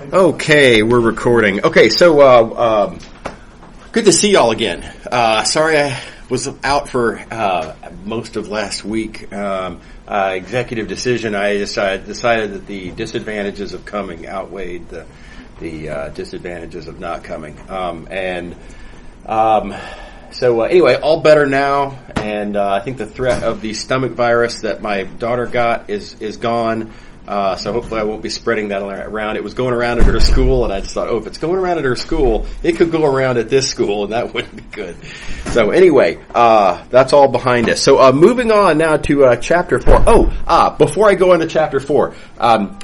Okay, we're recording. Okay, so good to see y'all again. Sorry I was out for most of last week. Executive decision. I decided that the disadvantages of coming outweighed the disadvantages of not coming. So anyway, all better now, and I think the threat of the stomach virus that my daughter got is gone. So hopefully I won't be spreading that around. It was going around at her school, and I just thought, if it's going around at her school, it could go around at this school, and that wouldn't be good. So anyway, that's all behind us. So moving on now to chapter 4. Before I go into chapter 4,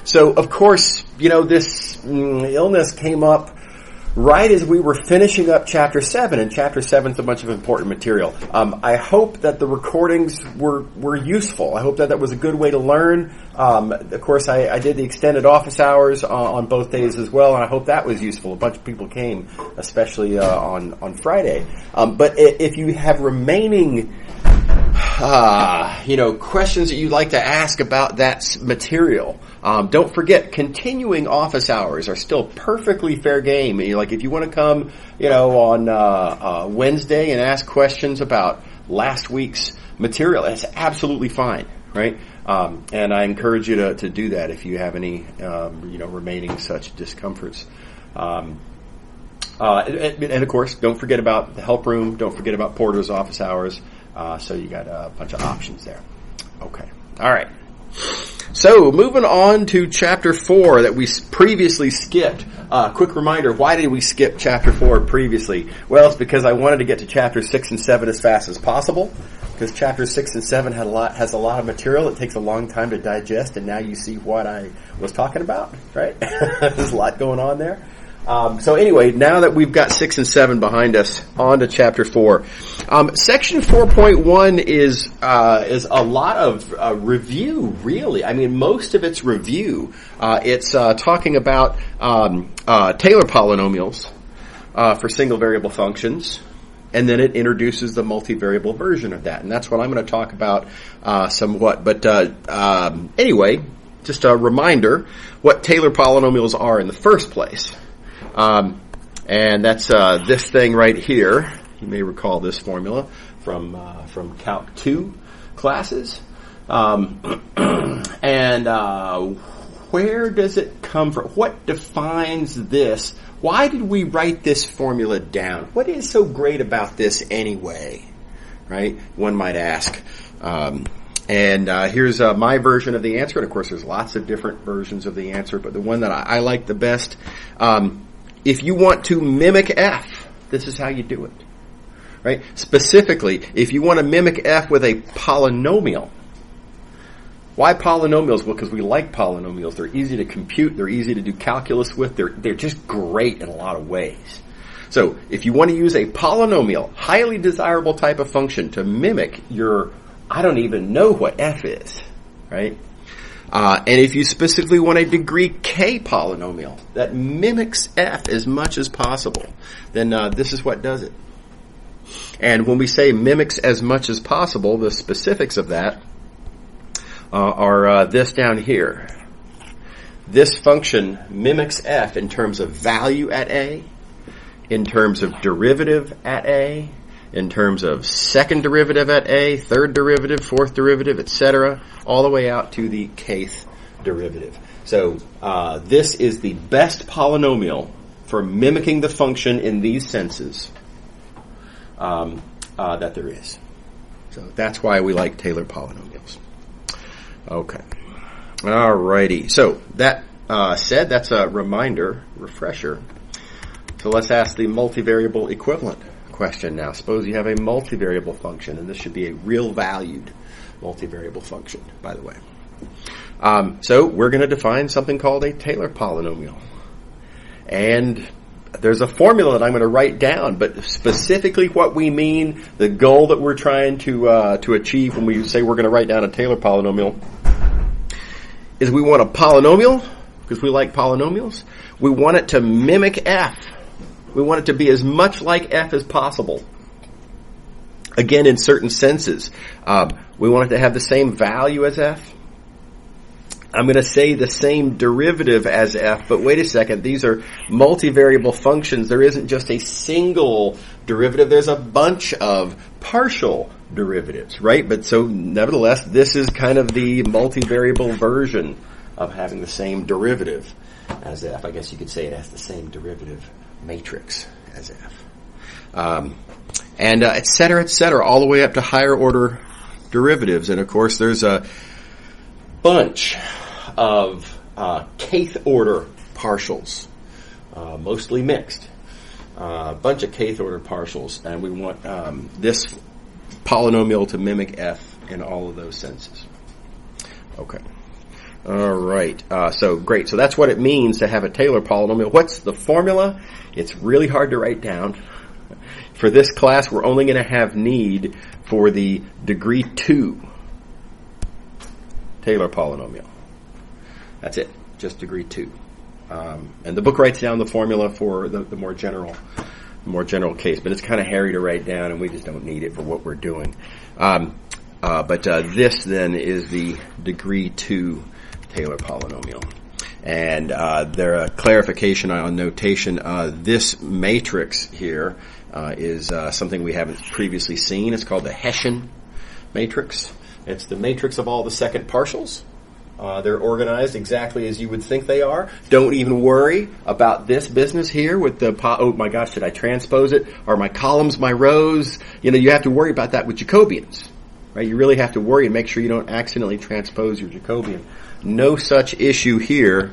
so of course, this illness came up right as we were finishing up chapter 7, and chapter 7 is a bunch of important material. I hope that the recordings were useful. I hope that was a good way to learn. Of course, I did the extended office hours on both days as well, and I hope that was useful. A bunch of people came, especially on Friday. But if you have remaining questions that you'd like to ask about that material, don't forget, continuing office hours are still perfectly fair game. If you want to come, on Wednesday and ask questions about last week's material, that's absolutely fine, right? And I encourage you to do that if you have any, remaining such discomforts. And of course, don't forget about the help room. Don't forget about Porter's office hours. So you got a bunch of options there. Okay. All right. So moving on to chapter 4 that we previously skipped. Quick reminder, why did we skip chapter 4 previously? Well, it's because I wanted to get to chapter 6 and 7 as fast as possible. Because chapter 6 and 7 has a lot of material. It takes a long time to digest, and now you see what I was talking about, right? There's a lot going on there. So anyway, now that we've got 6 and 7 behind us, on to chapter 4. Section 4.1 is a lot of review, really. I mean, most of it's review. It's talking about Taylor polynomials for single variable functions, and then it introduces the multivariable version of that, and that's what I'm going to talk about somewhat. But anyway, just a reminder what Taylor polynomials are in the first place. And that's this thing right here. You may recall this formula from Calc 2 classes. Where does it come from? What defines this? Why did we write this formula down? What is so great about this anyway? Right? One might ask. Here's my version of the answer. And of course, there's lots of different versions of the answer, but the one that I like the best. If you want to mimic f, this is how you do it, right? Specifically, if you want to mimic f with a polynomial. Why polynomials? Well, because we like polynomials. They're easy to compute. They're easy to do calculus with. They're just great in a lot of ways. So, if you want to use a polynomial, highly desirable type of function to mimic your, I don't even know what f is, right? And if you specifically want a degree k polynomial that mimics f as much as possible, then this is what does it. And when we say mimics as much as possible, the specifics of that are this down here. This function mimics f in terms of value at a, in terms of derivative at a, in terms of second derivative at a, third derivative, fourth derivative, etc., all the way out to the kth derivative. So this is the best polynomial for mimicking the function in these senses that there is. So that's why we like Taylor polynomials. Okay. Alrighty. So that said, that's a refresher. So let's ask the multivariable equivalent question now. Suppose you have a multivariable function, and this should be a real valued multivariable function, by the way. So we're going to define something called a Taylor polynomial. And there's a formula that I'm going to write down, but specifically what we mean, the goal that we're trying to achieve when we say we're going to write down a Taylor polynomial, is we want a polynomial, because we like polynomials. We want it to mimic f. We want it to be as much like f as possible. Again, in certain senses. We want it to have the same value as f. I'm going to say the same derivative as f, but wait a second, these are multivariable functions. There isn't just a single derivative, there's a bunch of partial derivatives, right? But so nevertheless, this is kind of the multivariable version of having the same derivative as f. I guess you could say it has the same derivative matrix as f. And et cetera, all the way up to higher order derivatives. And of course, there's a bunch of kth order partials, mostly mixed. A bunch of kth order partials, and we want this polynomial to mimic f in all of those senses. Okay. All right. So great. So that's what it means to have a Taylor polynomial. What's the formula? It's really hard to write down. For this class, we're only going to have need for the degree 2 Taylor polynomial. That's it. Just degree 2. And the book writes down the formula for the more general case, but it's kind of hairy to write down, and we just don't need it for what we're doing. But this then is the degree 2 Taylor polynomial. And there a clarification on notation. This matrix here is something we haven't previously seen. It's called the Hessian matrix. It's the matrix of all the second partials. They're organized exactly as you would think they are. Don't even worry about this business here with the, oh my gosh, did I transpose it? Are my columns my rows? You have to worry about that with Jacobians, right? You really have to worry and make sure you don't accidentally transpose your Jacobian. No such issue here,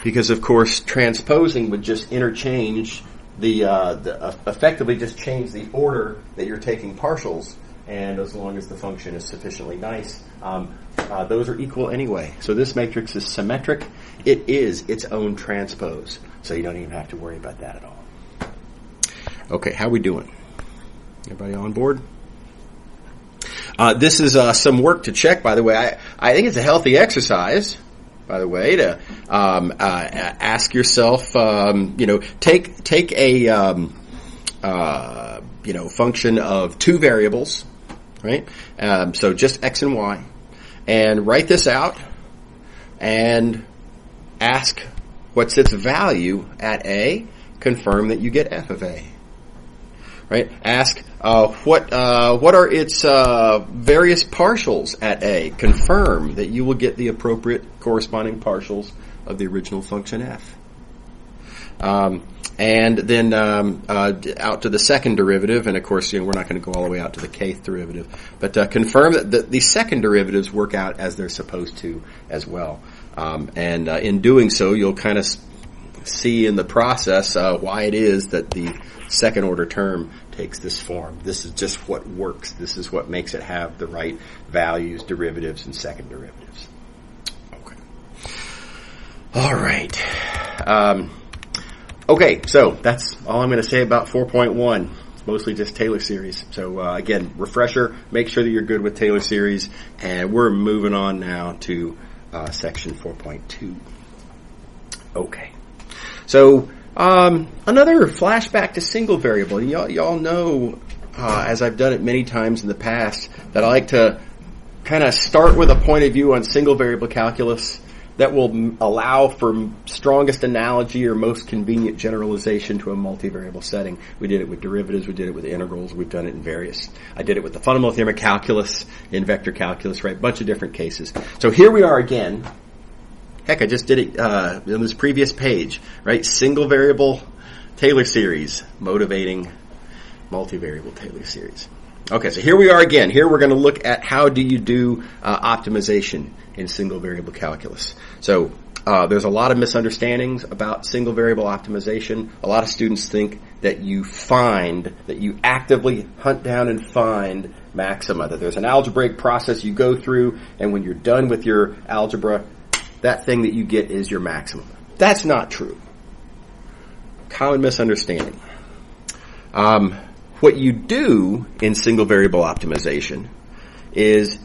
because of course transposing would just interchange effectively just change the order that you're taking partials, and as long as the function is sufficiently nice, those are equal anyway. So this matrix is symmetric. It is its own transpose, so you don't even have to worry about that at all. Okay, how we doing? Everybody on board? This is some work to check, by the way. I think it's a healthy exercise, by the way, to ask yourself, take a function of two variables, right? So just x and y, and write this out and ask what's its value at a. Confirm that you get f of a. Right? Ask what are its various partials at a. Confirm that you will get the appropriate corresponding partials of the original function f. And then out to the second derivative, and of course, we're not going to go all the way out to the kth derivative, but confirm that the second derivatives work out as they're supposed to as well. And in doing so, you'll kind of see in the process why it is that the second order term takes this form. This is just what works. This is what makes it have the right values, derivatives, and second derivatives. Okay. All right. Okay, so that's all I'm going to say about 4.1. It's mostly just Taylor series. So again, refresher, make sure that you're good with Taylor series, and we're moving on now to section 4.2. Okay. So another flashback to single variable. Y'all know, as I've done it many times in the past, that I like to kind of start with a point of view on single variable calculus that will allow for strongest analogy or most convenient generalization to a multivariable setting. We did it with derivatives, we did it with integrals, we've done it in various. I did it with the fundamental theorem of calculus, in vector calculus, right? A bunch of different cases. So here we are again. Heck, I just did it on this previous page, right? Single variable Taylor series, motivating multivariable Taylor series. Okay, so here we are again. Here we're going to look at how do you do optimization in single variable calculus. So there's a lot of misunderstandings about single variable optimization. A lot of students think that you actively hunt down and find maxima, that there's an algebraic process you go through, and when you're done with your algebra, that thing that you get is your maximum. That's not true. Common misunderstanding. What you do in single variable optimization is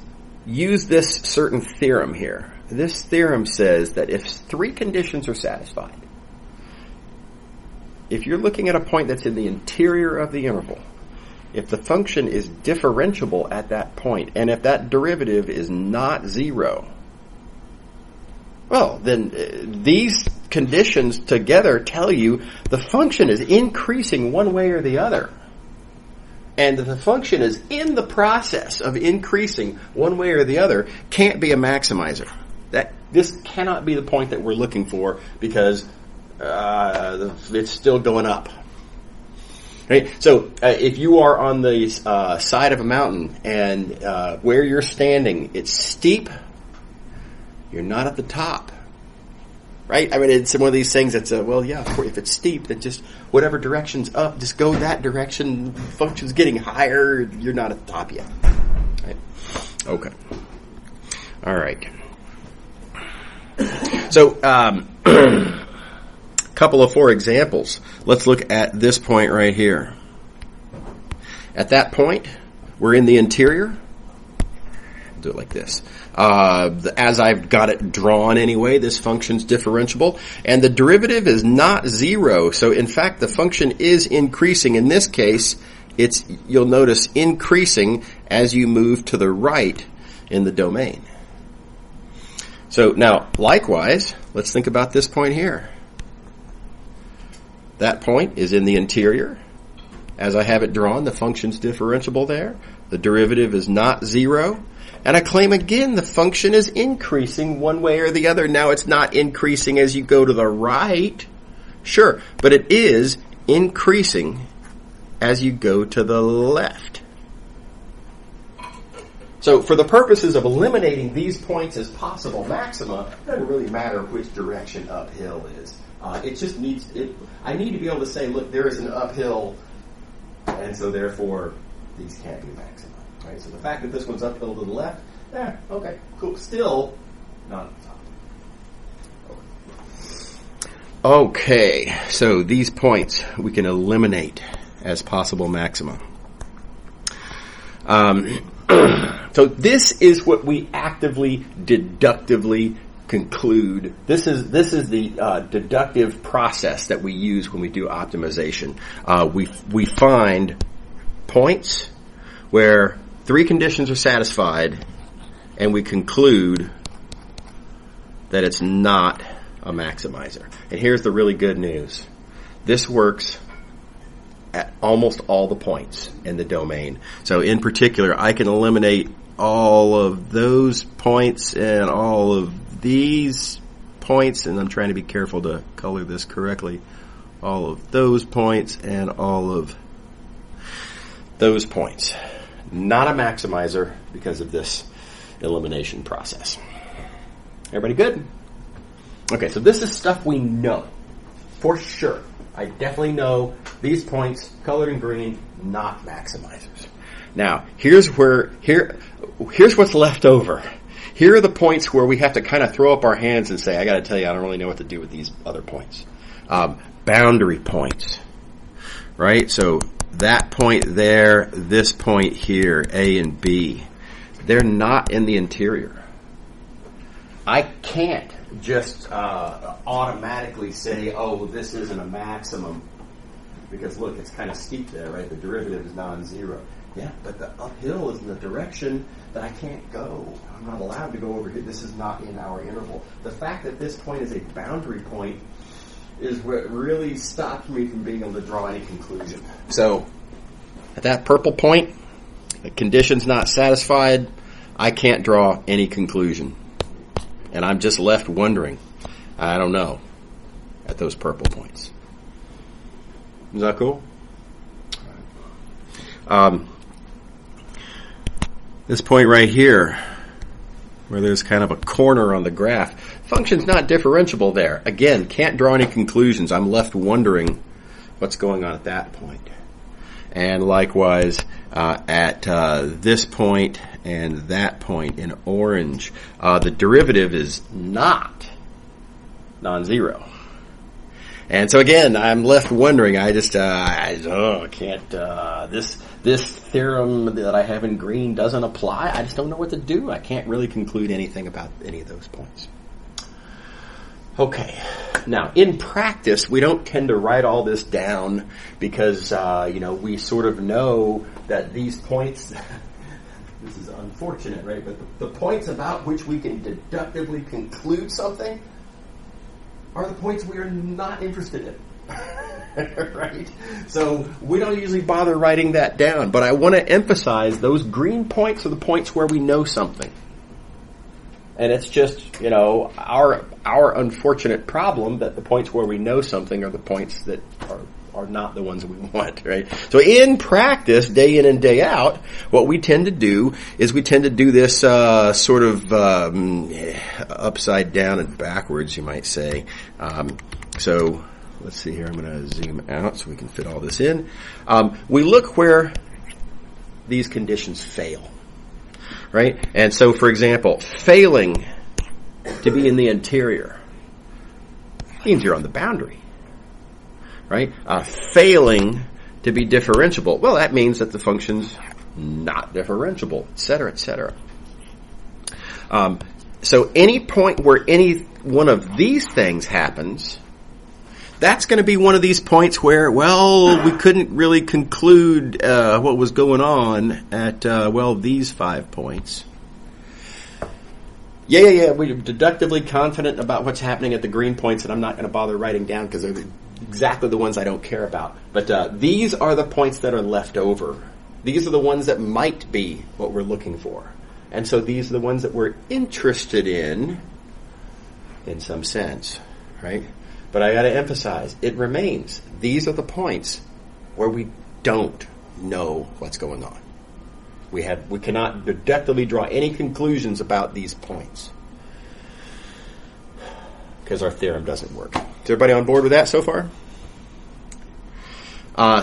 use this certain theorem here. This theorem says that if three conditions are satisfied, if you're looking at a point that's in the interior of the interval, if the function is differentiable at that point, and if that derivative is not zero, Well, then these conditions together tell you the function is increasing one way or the other. And the function is in the process of increasing one way or the other can't be a maximizer. This cannot be the point that we're looking for because it's still going up. Right? So if you are on the side of a mountain and where you're standing, it's steep, you're not at the top. Right? I mean, it's one of these things that's, if it's steep, then just whatever direction's up, just go that direction. Function's getting higher, you're not at the top yet. Right? Okay. All right. So, couple of 4 examples. Let's look at this point right here. At that point, we're in the interior. Do it like this. As I've got it drawn anyway, this function's differentiable, and the derivative is not 0. So in fact, the function is increasing. In this case, you'll notice increasing as you move to the right in the domain. So now, likewise, let's think about this point here. That point is in the interior. As I have it drawn, the function's differentiable there. The derivative is not 0. And I claim again the function is increasing one way or the other. Now it's not increasing as you go to the right. Sure, but it is increasing as you go to the left. So for the purposes of eliminating these points as possible maxima, it doesn't really matter which direction uphill is. It just needs, I need to be able to say, look, there is an uphill, and so therefore these can't be maxima. Right? So the fact that this one's uphill to the left, okay, cool. Still not at the top. Okay, so these points we can eliminate as possible maxima. So this is what we actively, deductively conclude. This is the deductive process that we use when we do optimization. We find points where 3 conditions are satisfied, and we conclude that it's not a maximizer. And here's the really good news. This works at almost all the points in the domain. So in particular, I can eliminate all of those points and all of these points, and I'm trying to be careful to color this correctly, all of those points and all of those points. Not a maximizer because of this elimination process. Everybody good? Okay, so this is stuff we know for sure. I definitely know these points, colored in green, not maximizers. Now, here's what's left over. Here are the points where we have to kind of throw up our hands and say, I got to tell you, I don't really know what to do with these other points. Boundary points, right? So that point there, this point here, A and B, they're not in the interior. I can't just automatically say, oh, this isn't a maximum, because look, it's kind of steep there, right? The derivative is non-zero. Yeah, but the uphill is in the direction that I can't go. I'm not allowed to go over here. This is not in our interval. The fact that this point is a boundary point is what really stopped me from being able to draw any conclusion. So, at that purple point, the condition's not satisfied, I can't draw any conclusion. And I'm just left wondering, I don't know, at those purple points. Is that cool? This point right here, where there's kind of a corner on the graph, function's not differentiable there. Again, can't draw any conclusions. I'm left wondering what's going on at that point. And likewise, at this point and that point in orange, the derivative is not non-zero. And so again, I'm left wondering. I can't. This theorem that I have in green doesn't apply. I just don't know what to do. I can't really conclude anything about any of those points. Okay. Now, in practice, we don't tend to write all this down because we sort of know that these points this is unfortunate, right? But the points about which we can deductively conclude something are the points we are not interested in. Right? So we don't usually bother writing that down, but I want to emphasize those green points are the points where we know something. And it's just, our unfortunate problem that the points where we know something are the points that are not the ones we want, right? So in practice, day in and day out, what we tend to do is we tend to do this sort of upside down and backwards, you might say. So let's see here. I'm going to zoom out so we can fit all this in. We look where these conditions fail. Right? And so, for example, failing to be in the interior means you're on the boundary. Right? Failing to be differentiable, well, that means that the function's not differentiable, et cetera, et cetera. So any point where any one of these things happens, that's going to be one of these points where, we couldn't really conclude what was going on at, these 5 points. We're deductively confident about what's happening at the green points, and I'm not going to bother writing down because they're exactly the ones I don't care about. But these are the points that are left over. These are the ones that might be what we're looking for. And so these are the ones that we're interested in some sense, right? But I got to emphasize, it remains. These are the points where we don't know what's going on. We cannot deductively draw any conclusions about these points because our theorem doesn't work. Is everybody on board with that so far?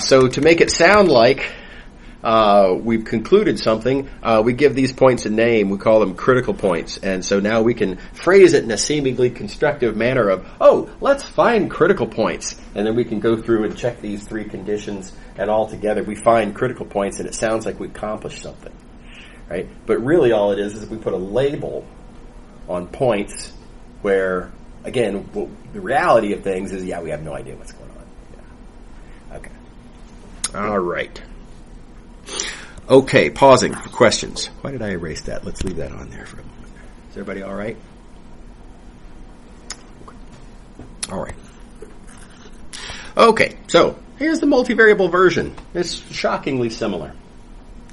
So to make it sound like we've concluded something, we give these points a name. We call them critical points. And so now we can phrase it in a seemingly constructive manner of, let's find critical points. And then we can go through and check these 3 conditions, and all together we find critical points, and it sounds like we accomplished something. Right? But really all it is we put a label on points where, again, the reality of things is, we have no idea what's going on. Yeah. Okay. All right. Okay, pausing for questions. Why did I erase that? Let's leave that on there for a moment. Is everybody all right? All right. Okay, so here's the multivariable version. It's shockingly similar.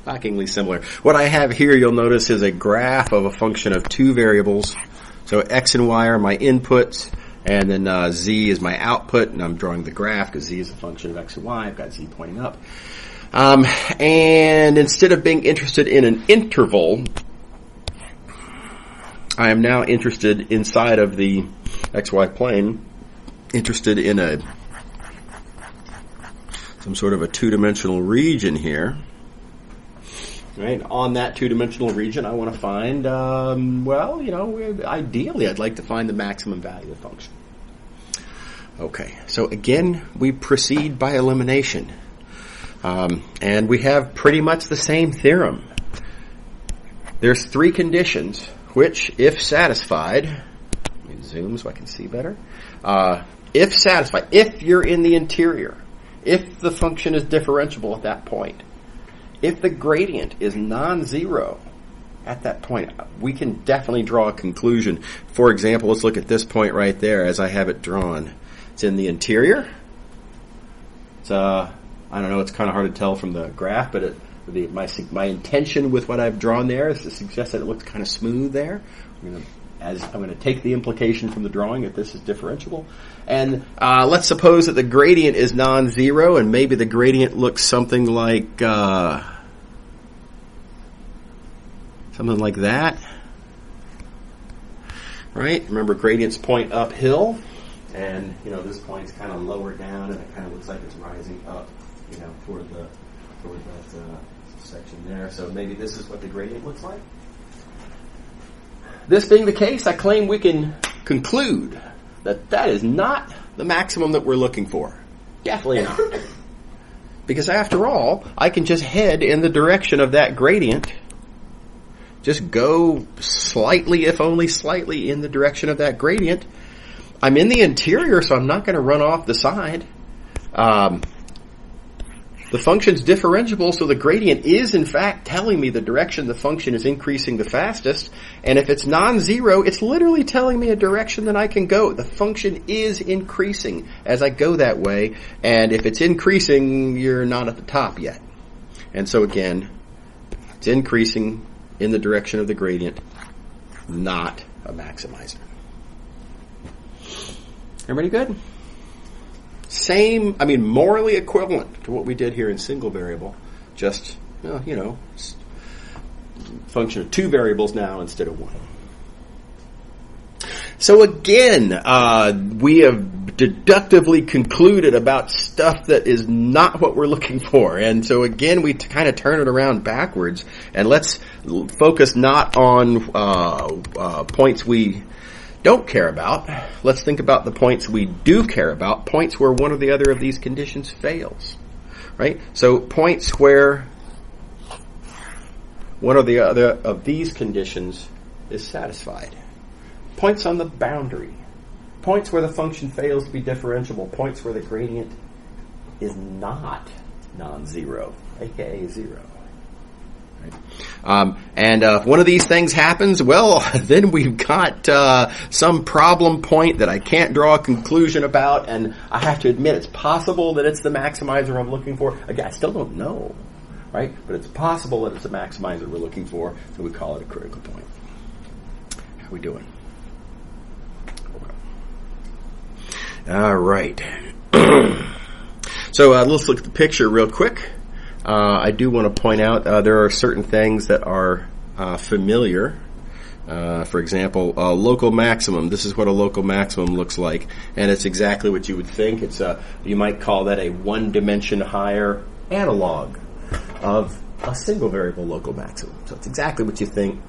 What I have here, you'll notice, is a graph of a function of 2 variables. So x and y are my inputs, and then z is my output, and I'm drawing the graph because z is a function of x and y. I've got z pointing up. And instead of being interested in an interval, I am now interested inside of the xy plane, interested in some sort of a 2-dimensional region here. Right? On that 2-dimensional region, I want to find, ideally I'd like to find the maximum value of the function. Okay, so again, we proceed by elimination. And we have pretty much the same theorem. There's 3 conditions which, if satisfied, let me zoom so I can see better. If satisfied, if you're in the interior, if the function is differentiable at that point, if the gradient is non-zero at that point, we can definitely draw a conclusion. For example, let's look at this point right there as I have it drawn. It's in the interior. It's I don't know, it's kind of hard to tell from the graph, but my intention with what I've drawn there is to suggest that it looks kind of smooth there. I'm going to take the implication from the drawing that this is differentiable. And let's suppose that the gradient is non-zero, and maybe the gradient looks something like that. Right? Remember, gradients point uphill, and this point's kind of lower down, and it kind of looks like it's rising up, toward that section there. So maybe this is what the gradient looks like. This being the case, I claim we can conclude that that is not the maximum that we're looking for. Definitely not. Because after all, I can just head in the direction of that gradient. Just go slightly, if only slightly, in the direction of that gradient. I'm in the interior, so I'm not going to run off the side. The function's differentiable, so the gradient is in fact telling me the direction the function is increasing the fastest. And if it's non-zero, it's literally telling me a direction that I can go. The function is increasing as I go that way. And if it's increasing, you're not at the top yet. And so again, it's increasing in the direction of the gradient, not a maximizer. Everybody good? Same, morally equivalent to what we did here in single variable, just, function of two variables now instead of one. So again, we have deductively concluded about stuff that is not what we're looking for. And so again, we kind of turn it around backwards, and let's focus not on points we don't care about. Let's think about the points we do care about, points where one or the other of these conditions fails, right? So points where one or the other of these conditions is satisfied. Points on the boundary. Points where the function fails to be differentiable. Points where the gradient is not non-zero, aka zero. And if one of these things happens, well, then we've got some problem point that I can't draw a conclusion about, and I have to admit it's possible that it's the maximizer I'm looking for. Again, I still don't know, right? But it's possible that it's the maximizer we're looking for, so we call it a critical point. How are we doing? All right. So let's look at the picture real quick. I do want to point out there are certain things that are familiar. For example, local maximum. This is what a local maximum looks like, and it's exactly what you would think. It's you might call that a one-dimension higher analog of a single variable local maximum. So it's exactly what you think.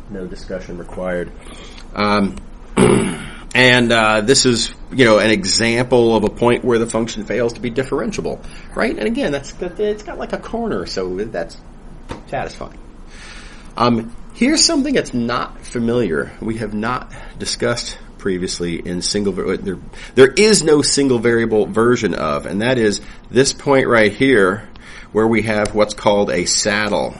No discussion required. And this is, an example of a point where the function fails to be differentiable, right? And again, it's got like a corner, so that's satisfying. Here's something that's not familiar. We have not discussed previously in there is no single variable version of, and that is this point right here, where we have what's called a saddle.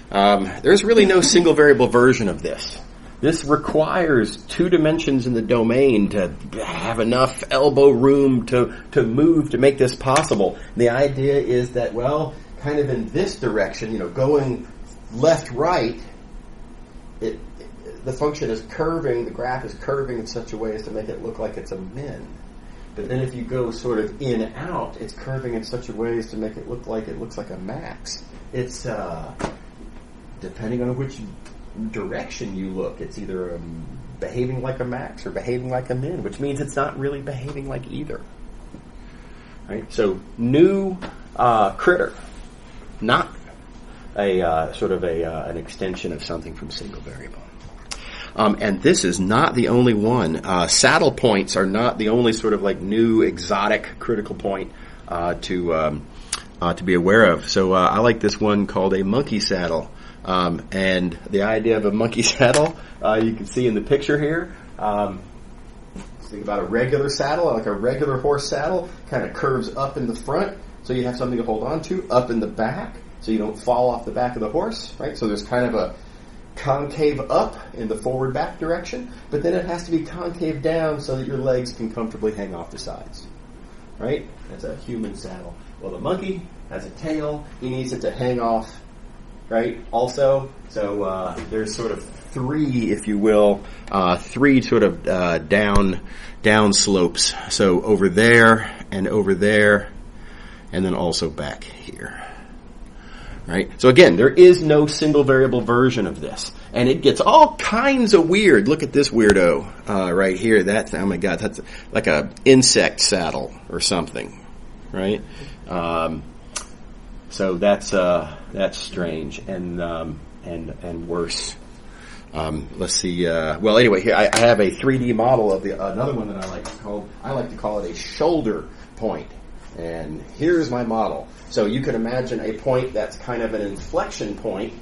There's really no single variable version of this. This requires two dimensions in the domain to have enough elbow room to move to make this possible. The idea is that, kind of in this direction, going left-right, the function is curving, the graph is curving in such a way as to make it look like it's a min. But then if you go sort of in-out, it's curving in such a way as to make it looks like a max. It's, depending on which direction you look, it's either behaving like a max or behaving like a min, which means it's not really behaving like either. Right? So new critter, not a sort of an extension of something from single variable. And this is not the only one. Saddle points are not the only sort of like new exotic critical point to be aware of. So I like this one called a monkey saddle. And the idea of a monkey saddle, you can see in the picture here. Think about a regular saddle, like a regular horse saddle, kind of curves up in the front, so you have something to hold on to, up in the back, so you don't fall off the back of the horse, right? So there's kind of a concave up in the forward back direction, but then it has to be concave down so that your legs can comfortably hang off the sides, right? That's a human saddle. Well, the monkey has a tail. He needs it to hang off, right? Also, so there's sort of three, if you will, three sort of down slopes. So over there, and then also back here. Right? So again, there is no single variable version of this. And it gets all kinds of weird. Look at this weirdo right here. That's, oh my God, that's like a insect saddle or something. Right? So that's strange and worse. Let's see. Well, anyway, here I have a 3D model of another one that I like to call it a shoulder point. And here's my model. So you can imagine a point that's kind of an inflection point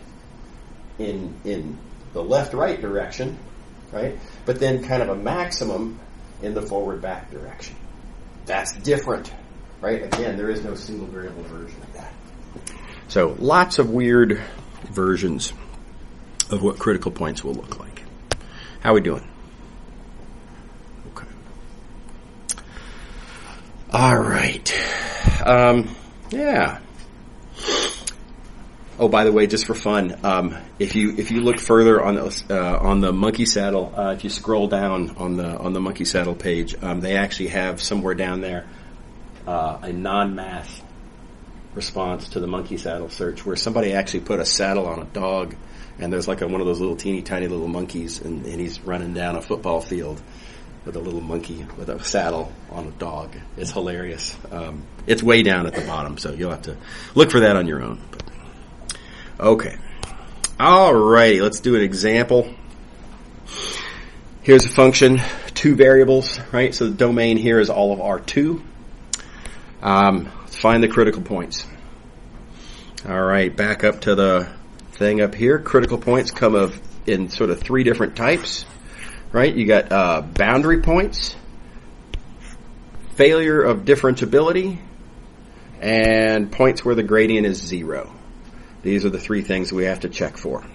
in the left-right direction, right? But then kind of a maximum in the forward-back direction. That's different right? Again, there is no single variable version of that. So lots of weird versions of what critical points will look like. How are we doing? Okay. All right. Yeah. Oh, by the way, just for fun, if you look further on the monkey saddle, if you scroll down on the monkey saddle page, they actually have somewhere down there a non-math response to the monkey saddle search, where somebody actually put a saddle on a dog, and there's like one of those little teeny tiny little monkeys, and he's running down a football field with a little monkey with a saddle on a dog. It's hilarious. It's way down at the bottom, so you'll have to look for that on your own. Okay. Alrighty, let's do an example. Here's a function, 2 variables, right? So the domain here is all of R2. Let's find the critical points. Alright, back up to the thing up here. Critical points come in sort of 3 different types, right? You got boundary points, failure of differentiability, and points where the gradient is 0. These are the 3 things we have to check for.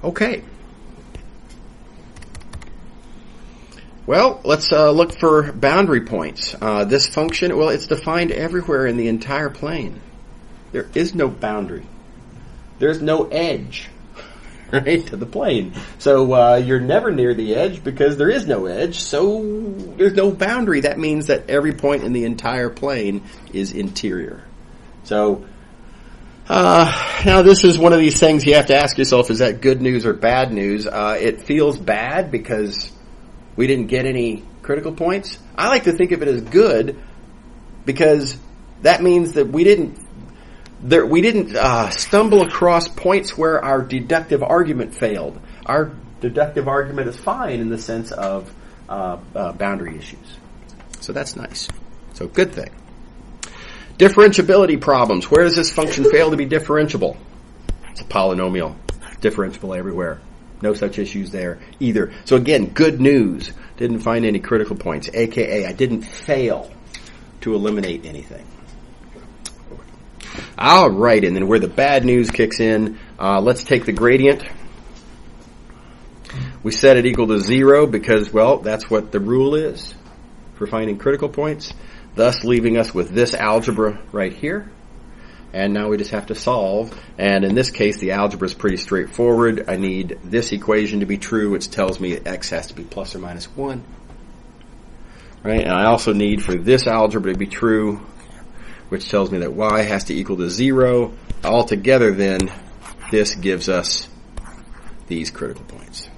Okay. Well, let's look for boundary points. This function, well, it's defined everywhere in the entire plane. There is no boundary. There's no edge, right, to the plane. So you're never near the edge because there is no edge, so there's no boundary. That means that every point in the entire plane is interior. So now this is one of these things you have to ask yourself, is that good news or bad news? It feels bad because we didn't get any critical points. I like to think of it as good because that means that we didn't stumble across points where our deductive argument failed. Our deductive argument is fine in the sense of boundary issues. So that's nice. So good thing. Differentiability problems. Where does this function fail to be differentiable? It's a polynomial. Differentiable everywhere. No such issues there either. So again, good news. Didn't find any critical points. AKA, I didn't fail to eliminate anything. All right, and then where the bad news kicks in, let's take the gradient. We set it equal to 0 because, well, that's what the rule is for finding critical points, thus leaving us with this algebra right here. And now we just have to solve. And in this case, the algebra is pretty straightforward. I need this equation to be true, which tells me that x has to be plus or minus 1. Right? And I also need for this algebra to be true, which tells me that y has to equal to 0. Altogether, then, this gives us these critical points.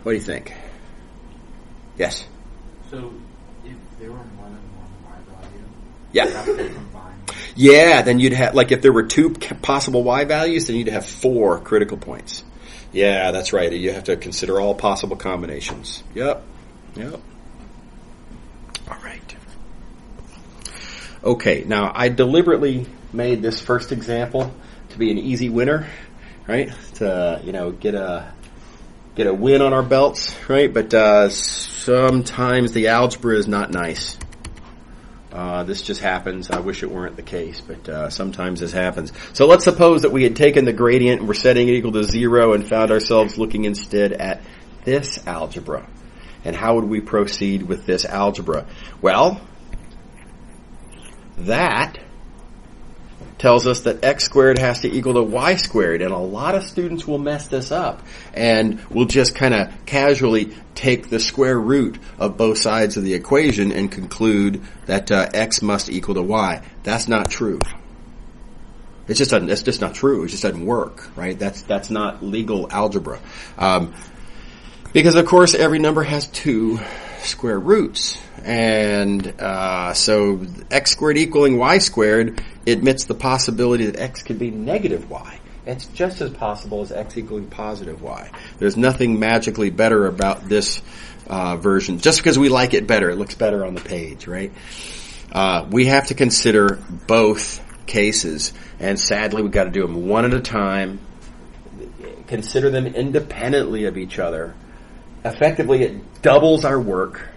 What do you think? Yes? So, if there were more than one y value, yeah. Yeah, then you'd have, like if there were 2 possible y values, then you'd have 4 critical points. Yeah, that's right. You have to consider all possible combinations. Yep. All right. Okay, now I deliberately made this first example to be an easy winner, right? To, get a win on our belts, right? But sometimes the algebra is not nice. This just happens. I wish it weren't the case, but sometimes this happens. So let's suppose that we had taken the gradient and we're setting it equal to 0 and found ourselves looking instead at this algebra. And how would we proceed with this algebra? Well, that tells us that x squared has to equal to y squared, and a lot of students will mess this up and will just kind of casually take the square root of both sides of the equation and conclude that x must equal to y. That's not true. It's just not true. It just doesn't work, right? That's not legal algebra. Because of course every number has 2 square roots. And so x squared equaling y squared admits the possibility that x could be negative y. It's just as possible as x equaling positive y. There's nothing magically better about this version. Just because we like it better, it looks better on the page, right? We have to consider both cases. And sadly, we've got to do them one at a time. Consider them independently of each other. Effectively, it doubles our work.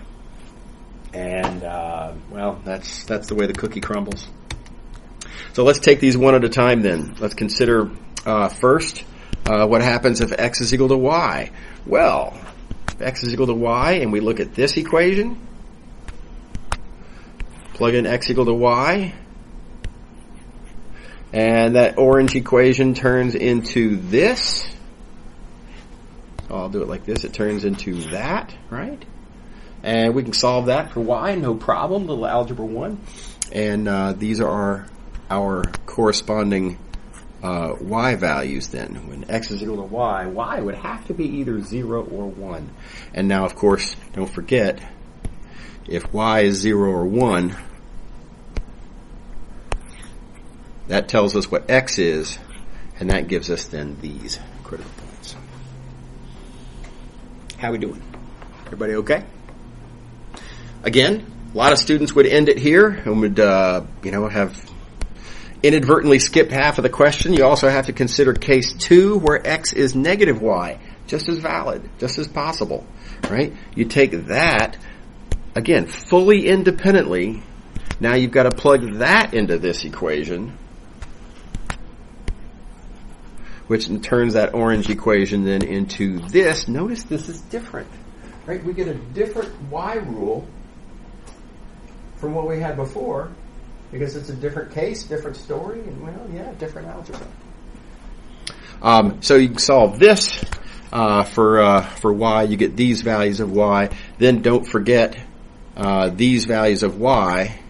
And, well, that's the way the cookie crumbles. So let's take these one at a time then. Let's consider first what happens if x is equal to y. Well, if x is equal to y and we look at this equation, plug in x equal to y, and that orange equation turns into this. So I'll do it like this. It turns into that, right? And we can solve that for y, no problem, little algebra 1. And these are our corresponding y values then. When x is equal to y, y would have to be either 0 or 1. And now, of course, don't forget, if y is 0 or 1, that tells us what x is, and that gives us then these critical points. How we doing? Everybody okay? Again, a lot of students would end it here and would, have inadvertently skipped half of the question. You also have to consider case 2 where x is negative y. Just as valid, just as possible, right? You take that, again, fully independently. Now you've got to plug that into this equation, which turns that orange equation then into this. Notice this is different, right? We get a different y rule from what we had before because it's a different case, different story, and, well, yeah, different algebra. So you can solve this for y. You get these values of y. Then don't forget these values of y.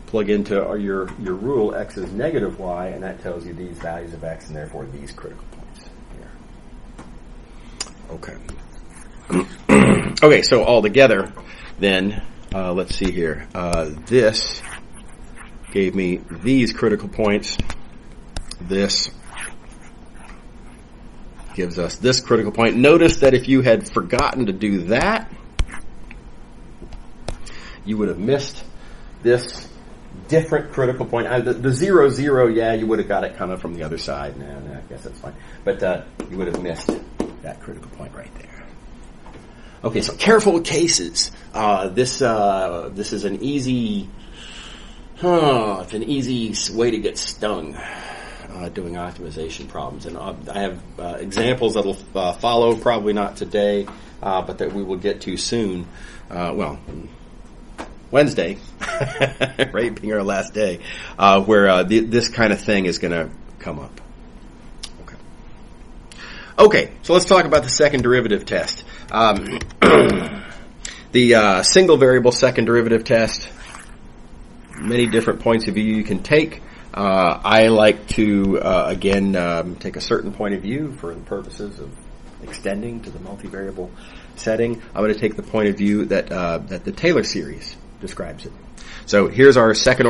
Plug into your rule, x is negative y, and that tells you these values of x, and therefore these critical points here. Okay. Okay, so all together, then, let's see here. This gave me these critical points. This gives us this critical point. Notice that if you had forgotten to do that, you would have missed this different critical point. The 0, 0, yeah, you would have got it kind of from the other side. Nah, I guess that's fine. But you would have missed that critical point right there. Okay, so careful with cases. This is an easy, it's an easy way to get stung doing optimization problems. And I have examples that will follow, probably not today, but that we will get to soon. Wednesday, right, being our last day, where this kind of thing is going to come up. Okay, so let's talk about the second derivative test. The single variable second derivative test, many different points of view you can take. I like to, again, take a certain point of view for the purposes of extending to the multivariable setting. I'm going to take the point of view that the Taylor series describes it. So here's our second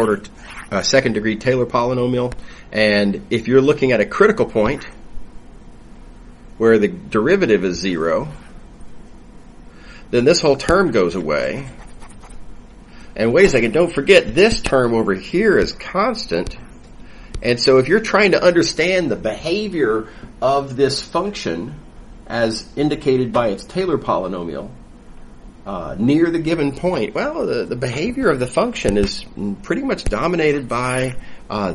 degree Taylor polynomial, and if you're looking at a critical point where the derivative is 0, then this whole term goes away. And wait a second, don't forget this term over here is constant. And so if you're trying to understand the behavior of this function as indicated by its Taylor polynomial, near the given point, well, the behavior of the function is pretty much dominated by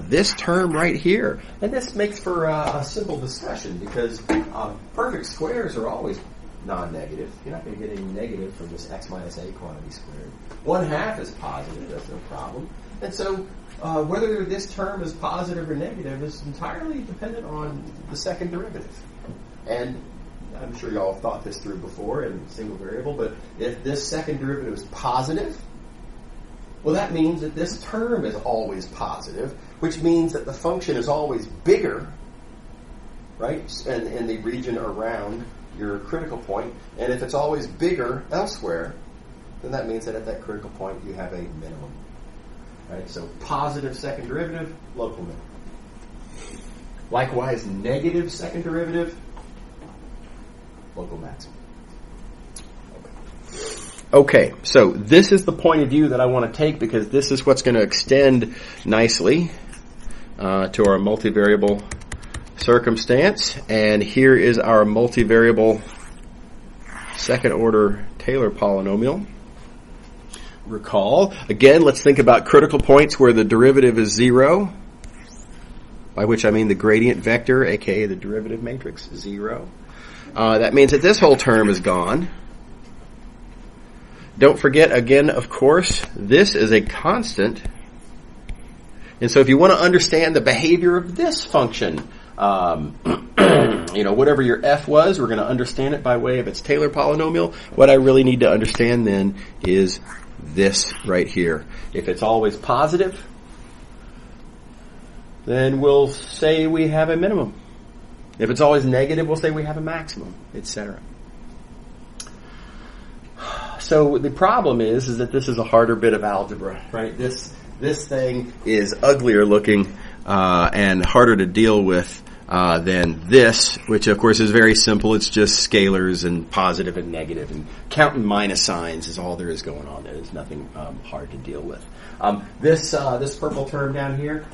this term right here. And this makes for a simple discussion because perfect squares are always non-negative. You're not going to get any negative from this x minus a quantity squared. 1/2 is positive, that's no problem. And so whether this term is positive or negative is entirely dependent on the second derivative. And I'm sure you all have thought this through before in single variable, but if this second derivative is positive, well, that means that this term is always positive, which means that the function is always bigger, right, in the region around your critical point. And if it's always bigger elsewhere, then that means that at that critical point you have a minimum. Right? So positive second derivative, local minimum. Likewise, negative second derivative, local maximum. Okay, so this is the point of view that I want to take because this is what's going to extend nicely to our multivariable circumstance. And here is our multivariable second order Taylor polynomial. Recall, again, let's think about critical points where the derivative is 0, by which I mean the gradient vector, aka the derivative matrix, 0. That means that this whole term is gone. Don't forget, again, of course, this is a constant. And so if you want to understand the behavior of this function, whatever your f was, we're going to understand it by way of its Taylor polynomial. What I really need to understand then is this right here. If it's always positive, then we'll say we have a minimum. If it's always negative, we'll say we have a maximum, etc. So the problem is that this is a harder bit of algebra, right? This thing is uglier looking and harder to deal with than this, which of course is very simple. It's just scalars and positive and negative, and counting minus signs is all there is going on. There's nothing hard to deal with. This purple term down here,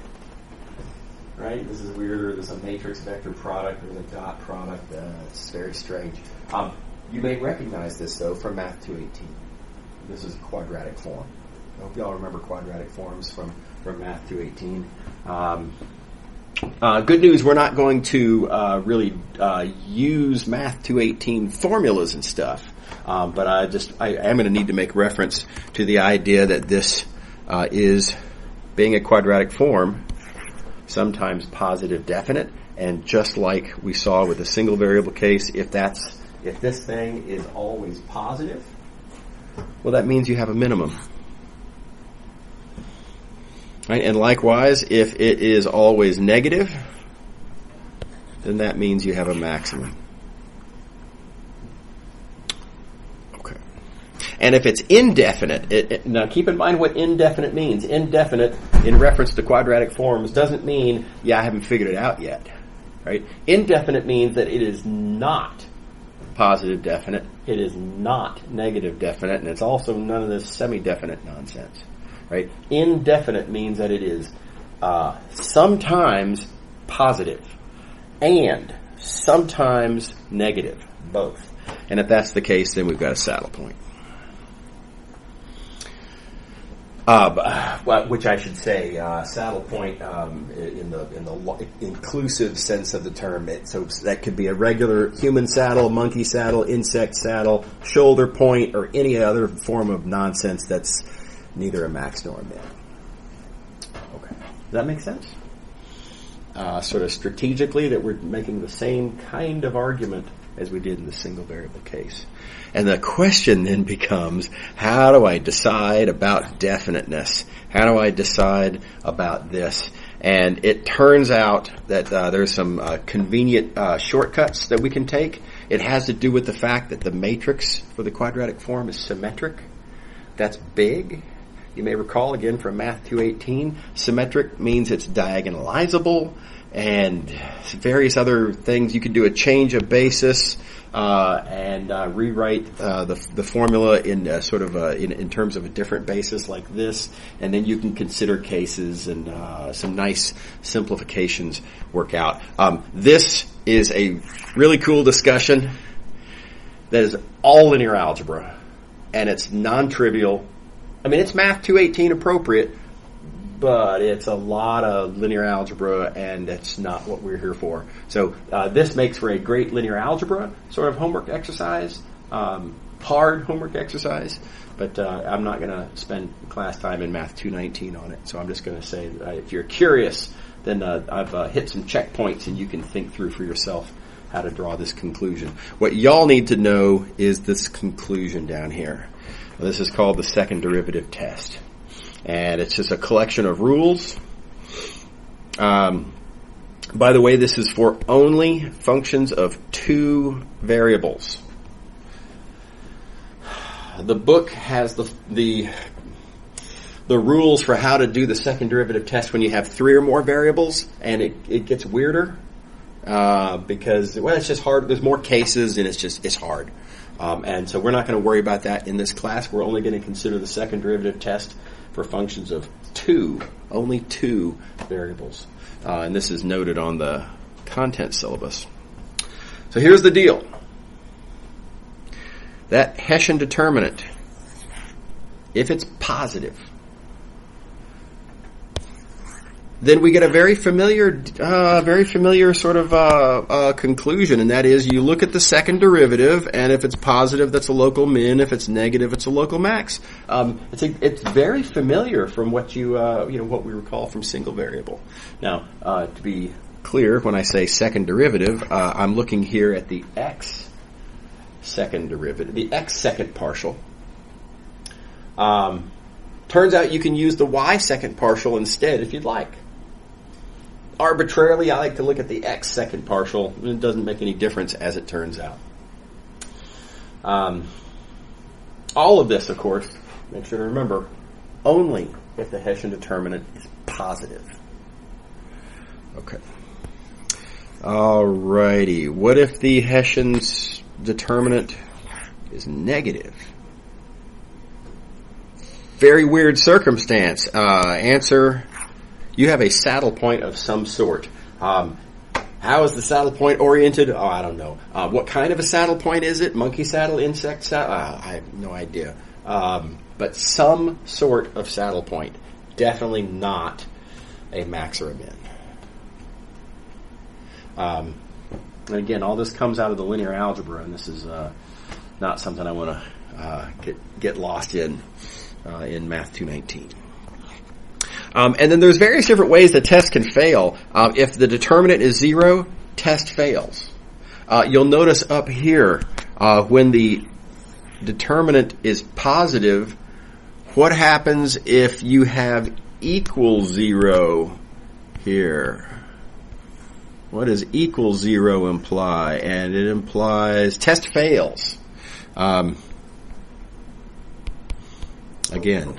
right? This is weirder. There's a matrix vector product. There's a dot product. It's very strange. You may recognize this though from Math 218. This is a quadratic form. I hope you all remember quadratic forms from Math 218. Good news, we're not going to really use Math 218 formulas and stuff, but I am going to need to make reference to the idea that this is, being a quadratic form, sometimes positive definite, and just like we saw with the single variable case, if this thing is always positive, well, that means you have a minimum. Right? And likewise, if it is always negative, then that means you have a maximum. Okay. And if it's indefinite, now keep in mind what indefinite means. Indefinite, in reference to quadratic forms, doesn't mean, I haven't figured it out yet. Right? Indefinite means that it is not positive definite, it is not negative definite, and it's also none of this semi-definite nonsense. Right? Indefinite means that it is sometimes positive and sometimes negative, both. And if that's the case, then we've got a saddle point. Which I should say, saddle point in the inclusive sense of the term. So that could be a regular human saddle, monkey saddle, insect saddle, shoulder point, or any other form of nonsense that's neither a max nor a min. Okay. Does that make sense? Sort of strategically, that we're making the same kind of argument as we did in the single variable case. And the question then becomes, how do I decide about definiteness? How do I decide about this? And it turns out that there's some convenient shortcuts that we can take. It has to do with the fact that the matrix for the quadratic form is symmetric. That's big. You may recall, again, from Math 218, symmetric means it's diagonalizable, and various other things. You could do a change of basis and rewrite the formula in in terms of a different basis like this, and then you can consider cases, and some nice simplifications work out. This is a really cool discussion that is all linear algebra, and it's non-trivial. I mean, it's Math 218 appropriate, but it's a lot of linear algebra, and that's not what we're here for. So this makes for a great linear algebra sort of homework exercise, hard homework exercise, but I'm not going to spend class time in Math 219 on it. So I'm just going to say that if you're curious, then I've hit some checkpoints, and you can think through for yourself how to draw this conclusion. What y'all need to know is this conclusion down here. This is called the second derivative test. And it's just a collection of rules. By the way, this is for only functions of two variables. The book has the rules for how to do the second derivative test when you have three or more variables, and it gets weirder because, it's just hard. There's more cases, and it's hard. And so we're not going to worry about that in this class. We're only going to consider the second derivative test for functions of only two variables. And this is noted on the content syllabus. So here's the deal. that Hessian determinant, if it's positive, then we get a very familiar sort of conclusion, and that is you look at the second derivative, and if it's positive, that's a local min. If it's negative, it's a local max. It's very familiar from what what we recall from single variable. Now, to be clear, when I say second derivative, I'm looking here at the x second derivative, the x second partial. Turns out you can use the y second partial instead if you'd like. Arbitrarily, I like to look at the x second partial. It doesn't make any difference as it turns out. All of this, of course, make sure to remember, only if the Hessian determinant is positive. Okay. Alrighty. What if the Hessian's determinant is negative? Very weird circumstance. Answer, you have a saddle point of some sort. How is the saddle point oriented? Oh, I don't know. What kind of a saddle point is it? Monkey saddle, insect saddle? I have no idea. But some sort of saddle point. Definitely not a max or a min. And again, all this comes out of the linear algebra, and this is not something I want to get lost in Math 219. And then there's various different ways the test can fail. If the determinant is 0, test fails. You'll notice up here, when the determinant is positive, what happens if you have equal 0 here? What does equal 0 imply? And it implies test fails. Again.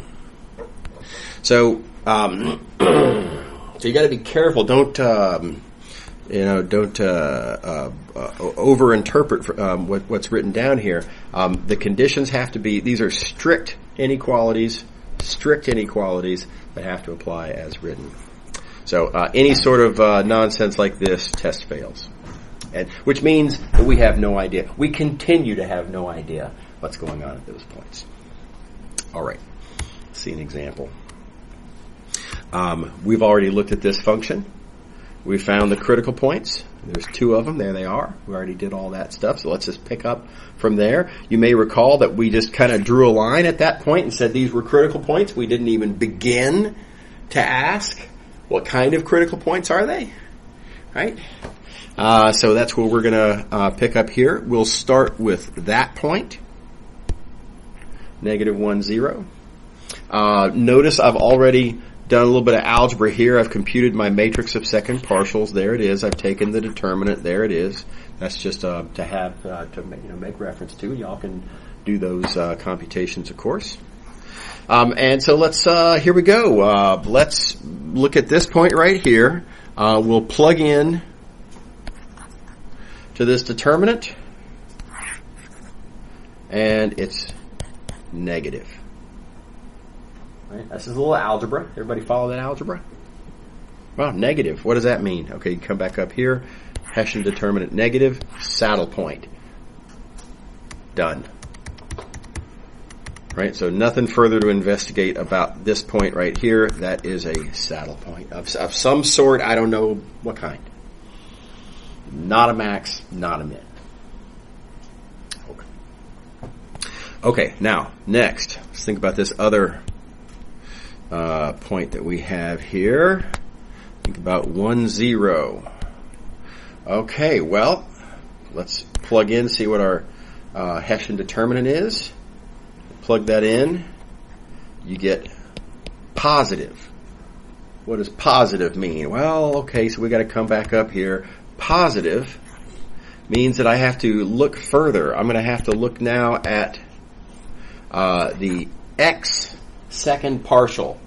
So you got to be careful. Don't overinterpret what's written down here. The conditions have to be, these are strict inequalities that have to apply as written. So any sort of nonsense like this, test fails. And which means that we have no idea. We continue to have no idea what's going on at those points. All right. Let's see an example. We've already looked at this function. We found the critical points. There's 2 of them. There they are. We already did all that stuff. So let's just pick up from there. You may recall that we just kind of drew a line at that point and said these were critical points. We didn't even begin to ask what kind of critical points are they, right? So that's where we're going to pick up here. We'll start with that point, -1, 0. Notice I've already done a little bit of algebra here. I've computed my matrix of second partials. There it is. I've taken the determinant. There it is. That's just to have to make reference to. Y'all can do those computations, of course. And so let's here we go. Let's look at this point right here. We'll plug in to this determinant, and it's negative. Right? This is a little algebra. Everybody follow that algebra? Well, negative. What does that mean? Okay, you come back up here. Hessian determinant negative. Saddle point. Done. Right? So nothing further to investigate about this point right here. That is a saddle point of some sort. I don't know what kind. Not a max, not a min. Okay, now, next. Let's think about this other point that we have here. Think about 1, 0. Okay, well, let's plug in, see what our Hessian determinant is. Plug that in. You get positive. What does positive mean? Well, okay, so we got to come back up here. Positive means that I have to look further. I'm going to have to look now at the x second partial.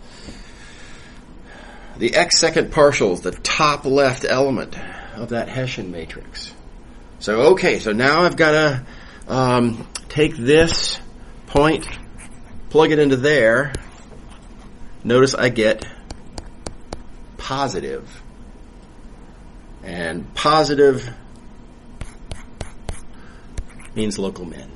The x second partial is the top left element of that Hessian matrix. So, okay, so now I've got to take this point, plug it into there. Notice I get positive. And positive means local min.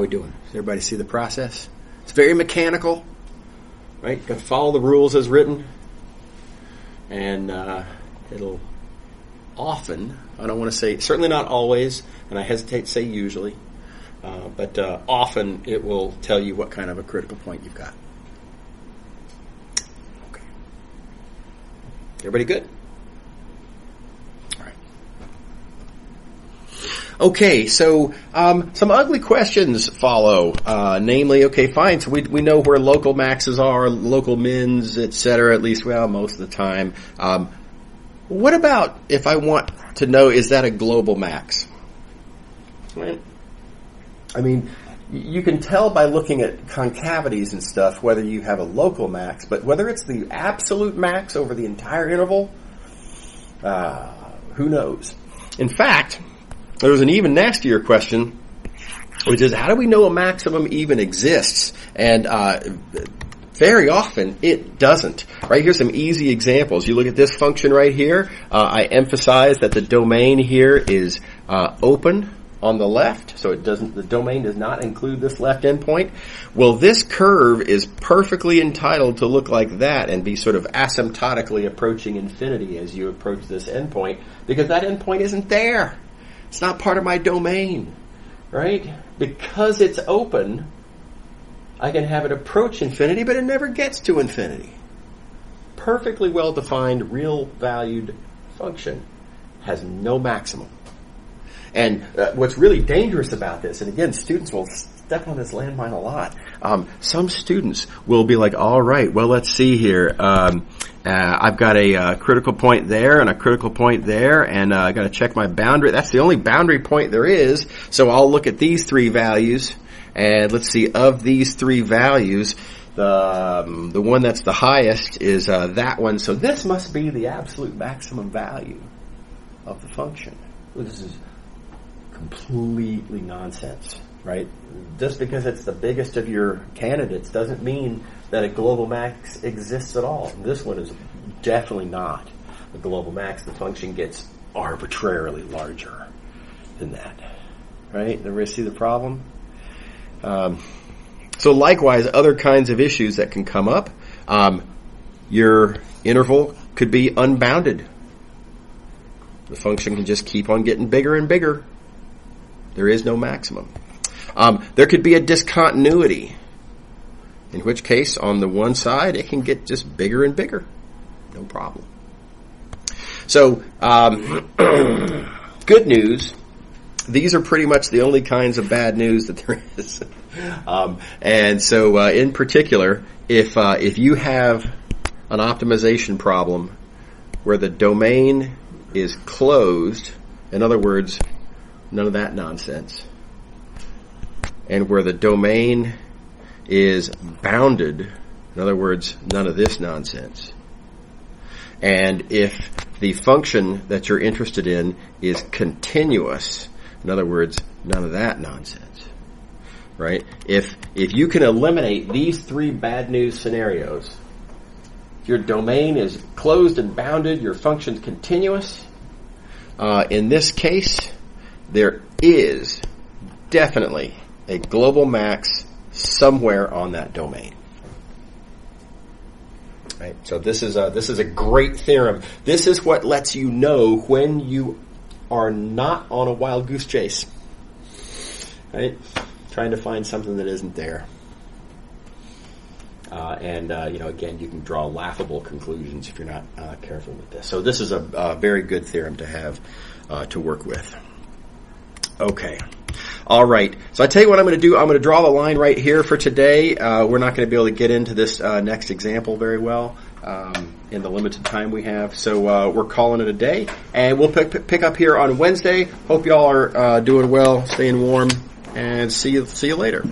we doing? Does everybody see the process? It's very mechanical, right? Got to follow the rules as written. And it'll often, I don't want to say, certainly not always, and I hesitate to say usually, but often it will tell you what kind of a critical point you've got. Okay. Everybody good? All right. Okay, so some ugly questions follow. Namely, okay, fine, so we know where local maxes are, local mins, etc., at least, well, most of the time. What about if I want to know, is that a global max? Right? I mean, you can tell by looking at concavities and stuff whether you have a local max, but whether it's the absolute max over the entire interval, who knows? In fact, there's an even nastier question, which is, how do we know a maximum even exists? And very often it doesn't. Right, here's some easy examples. You look at this function right here. I emphasize that the domain here is open on the left, so the domain does not include this left endpoint. Well, this curve is perfectly entitled to look like that and be sort of asymptotically approaching infinity as you approach this endpoint, because that endpoint isn't there. It's not part of my domain, right? Because it's open, I can have it approach infinity, but it never gets to infinity. Perfectly well-defined, real-valued function has no maximum. And what's really dangerous about this, and again, students will step on this landmine a lot. Some students will be like, all right, well, let's see here. I've got a critical point there and a critical point there, and I've got to check my boundary. That's the only boundary point there is, so I'll look at these three values, and let's see, of these three values, the one that's the highest is that one, so this must be the absolute maximum value of the function. This is completely nonsense, right? Just because it's the biggest of your candidates doesn't mean that a global max exists at all. This one is definitely not a global max. The function gets arbitrarily larger than that, right? Everybody see the problem? So likewise, other kinds of issues that can come up. Your interval could be unbounded. The function can just keep on getting bigger and bigger. There is no maximum. There could be a discontinuity, in which case, on the one side, it can get just bigger and bigger. No problem. So, good news. These are pretty much the only kinds of bad news that there is. And so, in particular, if you have an optimization problem where the domain is closed, in other words, none of that nonsense, and where the domain is bounded, in other words, none of this nonsense, and if the function that you're interested in is continuous, in other words, none of that nonsense, right? If you can eliminate these three bad news scenarios, if your domain is closed and bounded, your function's continuous, in this case, there is definitely a global max somewhere on that domain. Right? So this is a great theorem. This is what lets you know when you are not on a wild goose chase. Right? Trying to find something that isn't there. Again, you can draw laughable conclusions if you're not careful with this. So this is a very good theorem to have to work with. Okay. All right. So I tell you what I'm going to do. I'm going to draw the line right here for today. We're not going to be able to get into this next example very well in the limited time we have. So we're calling it a day. And we'll pick up here on Wednesday. Hope y'all are doing well, staying warm, and see you later.